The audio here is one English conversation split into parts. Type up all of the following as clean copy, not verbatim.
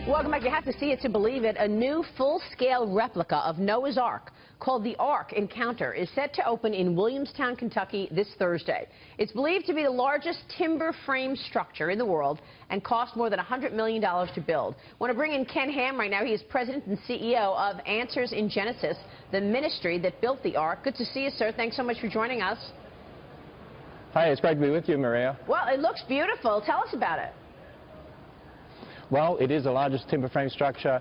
Welcome back. You have to see it to believe it. A new full-scale replica of Noah's Ark called the Ark Encounter is set to open in Williamstown, Kentucky this Thursday. It's believed to be the largest timber frame structure in the world and cost more than $100 million to build. I want to bring in Ken Ham right now. He is president and CEO of Answers in Genesis, the ministry that built the Ark. Good to see you, sir. Thanks so much for joining us. Hi, it's great to be with you, Maria. Well, it looks beautiful. Tell us about it. Well, it is the largest timber frame structure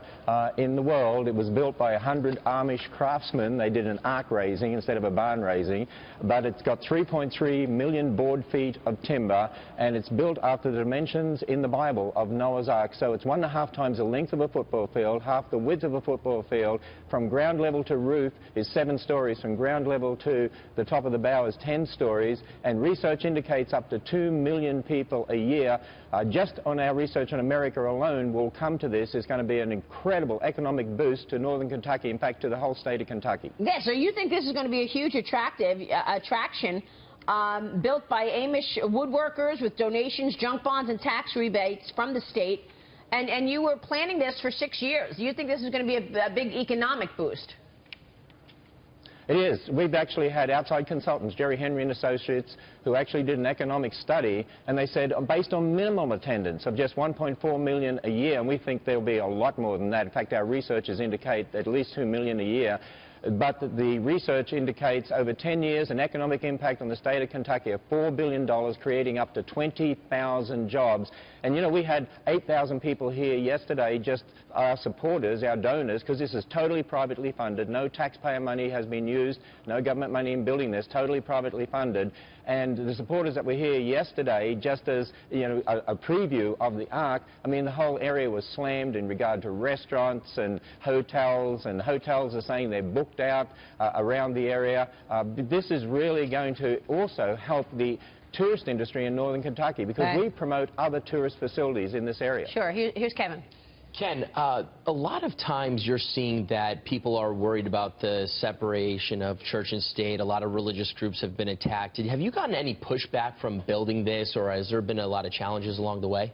in the world. It was built by 100 Amish craftsmen. They did an ark raising instead of a barn raising. But it's got 3.3 million board feet of timber, and it's built after the dimensions in the Bible of Noah's Ark. So it's 1.5 times the length of a football field, half the width of a football field. From ground level to roof is 7 stories. From ground level to the top of the bow is 10 stories. And research indicates up to 2 million people a year, just on our research in America alone, will come to this. Is going to be an incredible economic boost to northern Kentucky, in fact to the whole state of Kentucky. Yeah, so you think this is going to be a huge attraction built by Amish woodworkers with donations, junk bonds, and tax rebates from the state, and you were planning this for 6 years. Do you think this is going to be a big economic boost? It is. We've actually had outside consultants, Jerry Henry and Associates, who actually did an economic study, and they said based on minimum attendance of just 1.4 million a year, and we think there'll be a lot more than that. In fact, our researchers indicate at least 2 million a year. But the research indicates over 10 years an economic impact on the state of Kentucky of $4 billion, creating up to 20,000 jobs. And, you know, we had 8,000 people here yesterday, just our supporters, our donors, because this is totally privately funded. No taxpayer money has been used, no government money in building this, totally privately funded. And the supporters that were here yesterday, just as, you know, a preview of the Ark, I mean, the whole area was slammed in regard to restaurants and hotels are saying they're booked out around the area. This is really going to also help the tourist industry in northern Kentucky, because we promote other tourist facilities in this area. Sure. Here's Kevin. Ken, a lot of times you're seeing that people are worried about the separation of church and state. A lot of religious groups have been attacked. Have you gotten any pushback from building this, or has there been a lot of challenges along the way?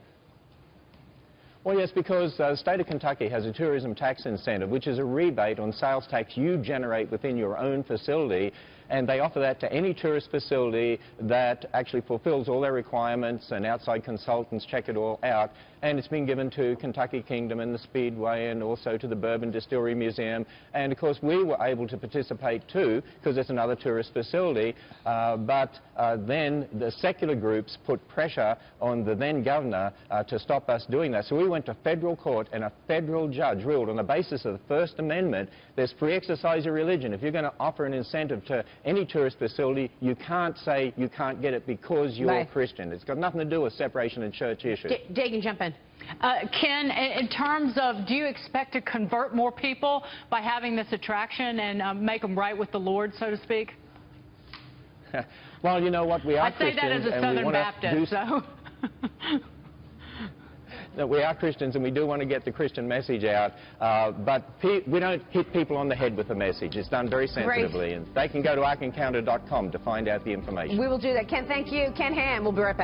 Well, yes, because the state of Kentucky has a tourism tax incentive, which is a rebate on sales tax you generate within your own facility, and they offer that to any tourist facility that actually fulfills all their requirements, and outside consultants check it all out. And it's been given to Kentucky Kingdom and the Speedway, and also to the Bourbon Distillery Museum. And of course we were able to participate too, because it's another tourist facility. But then the secular groups put pressure on the then governor to stop us doing that. So we went to federal court, and a federal judge ruled on the basis of the First Amendment, there's free exercise of religion. If you're going to offer an incentive to any tourist facility, you can't say you can't get it because you're Christian. It's got nothing to do with separation of church issues. Dagan, jump in. Ken, in terms of, do you expect to convert more people by having this attraction and make them right with the Lord, so to speak? Well, you know what, we are Christians. I say that as a Southern Baptist, so... that we are Christians and we do want to get the Christian message out, but we don't hit people on the head with the message. It's done very sensitively. And they can go to arkencounter.com to find out the information. We will do that. Ken, thank you. Ken Ham, we'll be right back.